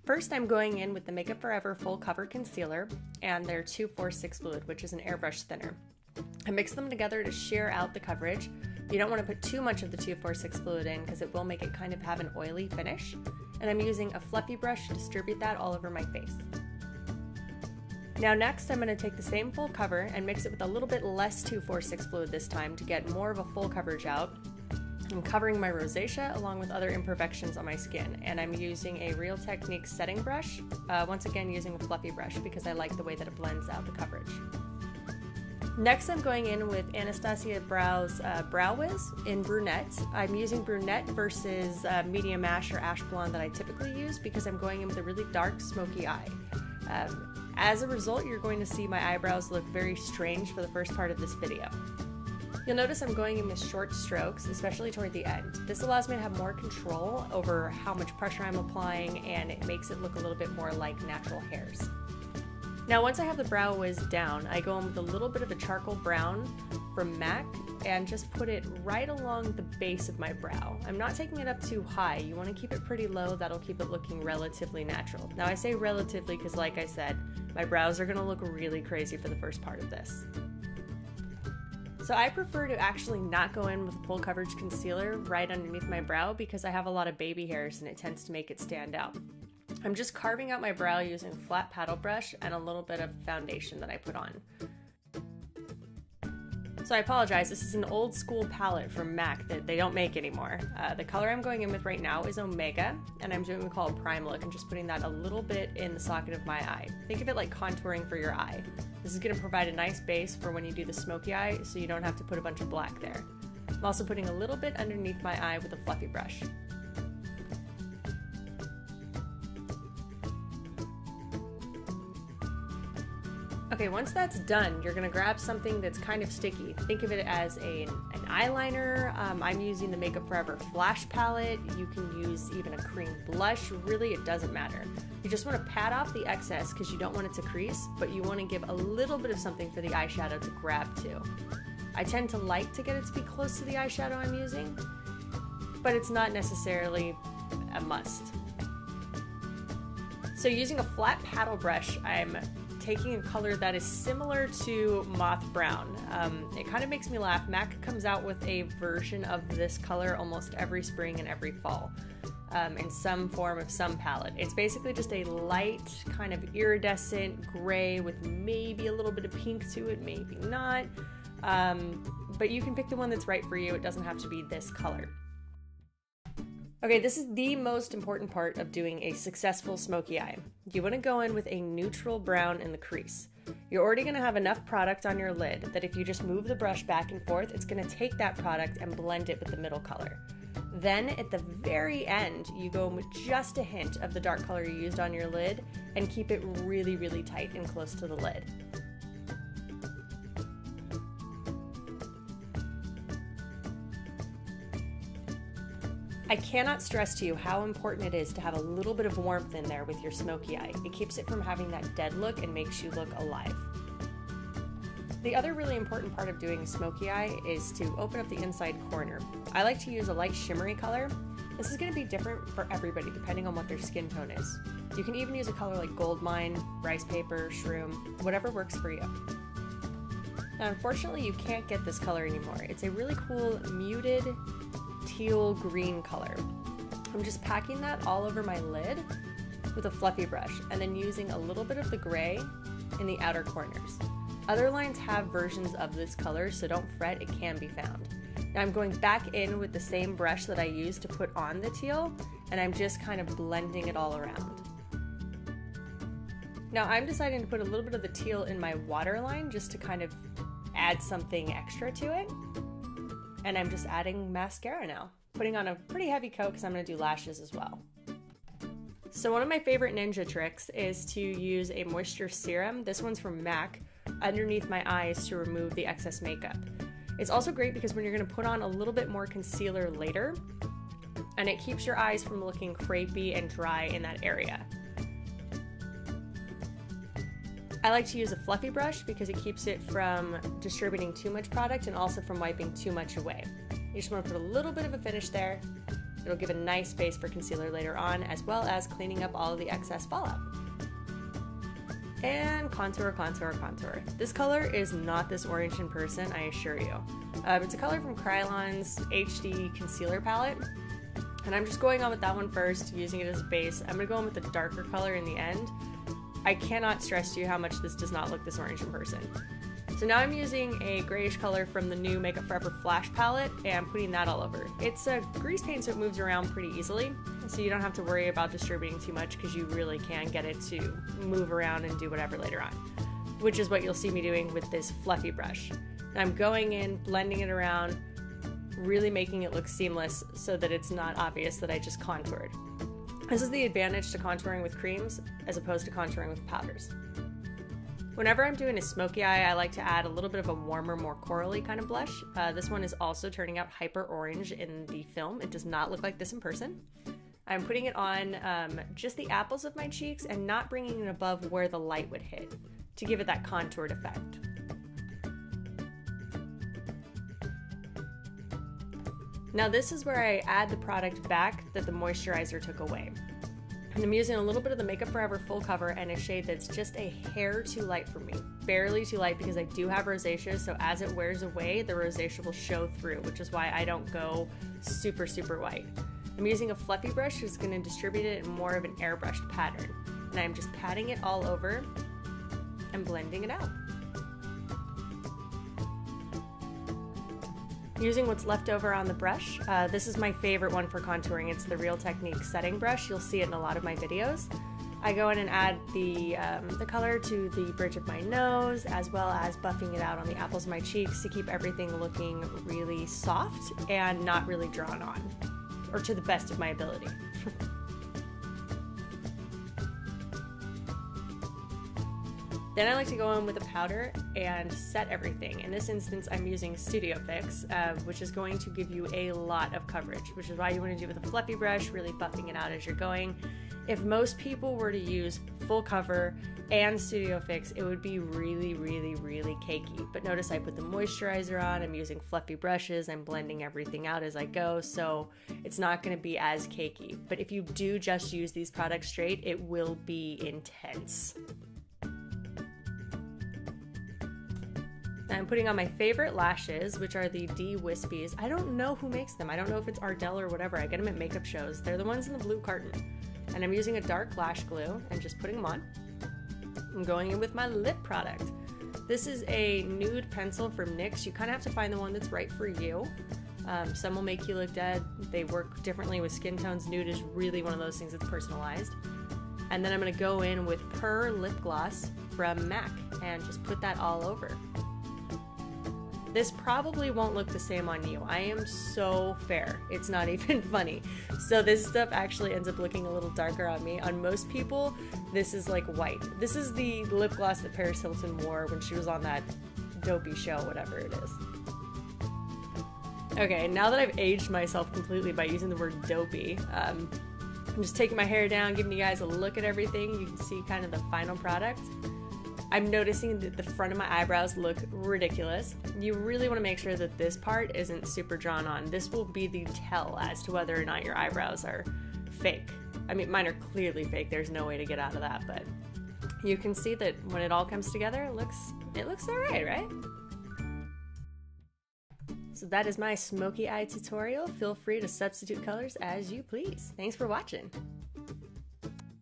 First, I'm going in with the Makeup Forever Full Cover Concealer and their 246 fluid, which is an airbrush thinner. I mix them together to sheer out the coverage. You don't want to put too much of the 246 fluid in because it will make it kind of have an oily finish. And I'm using a fluffy brush to distribute that all over my face. Now next, I'm going to take the same full cover and mix it with a little bit less 246 fluid this time to get more of a full coverage out. I'm covering my rosacea along with other imperfections on my skin, and I'm using a Real Techniques setting brush, once again using a fluffy brush because I like the way that it blends out the coverage. Next, I'm going in with Anastasia Brow's Brow Wiz in Brunette. I'm using Brunette versus Medium Ash or Ash Blonde that I typically use because I'm going in with a really dark smoky eye. As a result, you're going to see my eyebrows look very strange for the first part of this video. You'll notice I'm going in with short strokes, especially toward the end. This allows me to have more control over how much pressure I'm applying, and it makes it look a little bit more like natural hairs. Now once I have the Brow Wiz down, I go in with a little bit of a charcoal brown from MAC and just put it right along the base of my brow. I'm not taking it up too high. You want to keep it pretty low. That'll keep it looking relatively natural. Now I say relatively because, like I said, my brows are going to look really crazy for the first part of this. So I prefer to actually not go in with a full coverage concealer right underneath my brow because I have a lot of baby hairs and it tends to make it stand out. I'm just carving out my brow using a flat paddle brush and a little bit of foundation that I put on. So I apologize, this is an old school palette from MAC that they don't make anymore. The color I'm going in with right now is Omega, and I'm doing what we call a prime look and just putting that a little bit in the socket of my eye. Think of it like contouring for your eye. This is going to provide a nice base for when you do the smoky eye so you don't have to put a bunch of black there. I'm also putting a little bit underneath my eye with a fluffy brush. Okay, once that's done, you're gonna grab something that's kind of sticky. Think of it as an eyeliner. I'm using the Makeup Forever Flash Palette. You can use even a cream blush. Really, it doesn't matter. You just wanna pat off the excess because you don't want it to crease, but you wanna give a little bit of something for the eyeshadow to grab to. I tend to like to get it to be close to the eyeshadow I'm using, but it's not necessarily a must. So using a flat paddle brush, I'm taking a color that is similar to Moth Brown. It kind of makes me laugh. MAC comes out with a version of this color almost every spring and every fall in some form of some palette. It's basically just a light kind of iridescent gray with maybe a little bit of pink to it, maybe not. But you can pick the one that's right for you. It doesn't have to be this color. Okay, this is the most important part of doing a successful smoky eye. You want to go in with a neutral brown in the crease. You're already going to have enough product on your lid that if you just move the brush back and forth, it's going to take that product and blend it with the middle color. Then at the very end, you go with just a hint of the dark color you used on your lid and keep it really, really tight and close to the lid. I cannot stress to you how important it is to have a little bit of warmth in there with your smoky eye. It keeps it from having that dead look and makes you look alive. The other really important part of doing a smoky eye is to open up the inside corner. I like to use a light shimmery color. This is going to be different for everybody depending on what their skin tone is. You can even use a color like Gold Mine, Rice Paper, Shroom, whatever works for you. Now unfortunately you can't get this color anymore. It's a really cool muted teal green color. I'm just packing that all over my lid with a fluffy brush and then using a little bit of the gray in the outer corners. Other lines have versions of this color, so don't fret, it can be found. Now I'm going back in with the same brush that I used to put on the teal, and I'm just kind of blending it all around. Now I'm deciding to put a little bit of the teal in my waterline just to kind of add something extra to it. And I'm just adding mascara now. Putting on a pretty heavy coat because I'm going to do lashes as well. So one of my favorite ninja tricks is to use a moisture serum. This one's from MAC, underneath my eyes to remove the excess makeup. It's also great because when you're going to put on a little bit more concealer later, and it keeps your eyes from looking crepey and dry in that area. I like to use a fluffy brush because it keeps it from distributing too much product and also from wiping too much away. You just want to put a little bit of a finish there It'll give a nice base for concealer later on, as well as cleaning up all of the excess fallout. And contour, contour, contour. This color is not this orange in person, I assure you. It's a color from Krylon's HD Concealer Palette, and I'm just going on with that one first, using it as a base. I'm going to go in with the darker color in the end. I cannot stress to you how much this does not look this orange in person. So now I'm using a grayish color from the new Makeup Forever Flash palette and putting that all over. It's a grease paint, so it moves around pretty easily, so you don't have to worry about distributing too much because you really can get it to move around and do whatever later on, which is what you'll see me doing with this fluffy brush. And I'm going in, blending it around, really making it look seamless so that it's not obvious that I just contoured. This is the advantage to contouring with creams as opposed to contouring with powders. Whenever I'm doing a smoky eye, I like to add a little bit of a warmer, more corally kind of blush. This one is also turning out hyper orange in the film. It does not look like this in person. I'm putting it on just the apples of my cheeks and not bringing it above where the light would hit to give it that contoured effect. Now this is where I add the product back that the moisturizer took away. And I'm using a little bit of the Makeup Forever Full Cover and a shade that's just a hair too light for me. Barely too light because I do have rosacea, so as it wears away, the rosacea will show through, which is why I don't go super, super white. I'm using a fluffy brush that's going to distribute it in more of an airbrushed pattern. And I'm just patting it all over and blending it out. Using what's left over on the brush, this is my favorite one for contouring. It's the Real Technique setting brush. You'll see it in a lot of my videos. I go in and add the color to the bridge of my nose, as well as buffing it out on the apples of my cheeks to keep everything looking really soft and not really drawn on, or to the best of my ability. Then I like to go in with a powder and set everything. In this instance, I'm using Studio Fix, which is going to give you a lot of coverage, which is why you want to do it with a fluffy brush, really buffing it out as you're going. If most people were to use Full Cover and Studio Fix, it would be really, really, really cakey. But notice I put the moisturizer on, I'm using fluffy brushes, I'm blending everything out as I go, so it's not going to be as cakey. But if you do just use these products straight, it will be intense. I'm putting on my favorite lashes, which are the D Wispies. I don't know who makes them. I don't know if it's Ardell or whatever. I get them at makeup shows. They're the ones in the blue carton. And I'm using a dark lash glue and just putting them on. I'm going in with my lip product. This is a nude pencil from NYX. You kind of have to find the one that's right for you. Some will make you look dead. They work differently with skin tones. Nude is really one of those things that's personalized. And then I'm going to go in with Purr Lip Gloss from MAC and just put that all over. This probably won't look the same on you. I am so fair. It's not even funny. So this stuff actually ends up looking a little darker on me. On most people, this is like white. This is the lip gloss that Paris Hilton wore when she was on that dopey show, whatever it is. Okay, now that I've aged myself completely by using the word dopey, I'm just taking my hair down, giving you guys a look at everything. You can see kind of the final product. I'm noticing that the front of my eyebrows look ridiculous. You really want to make sure that this part isn't super drawn on. This will be the tell as to whether or not your eyebrows are fake. I mean, mine are clearly fake. There's no way to get out of that, but you can see that when it all comes together, it looks all right? So that is my smoky eye tutorial. Feel free to substitute colors as you please. Thanks for watching.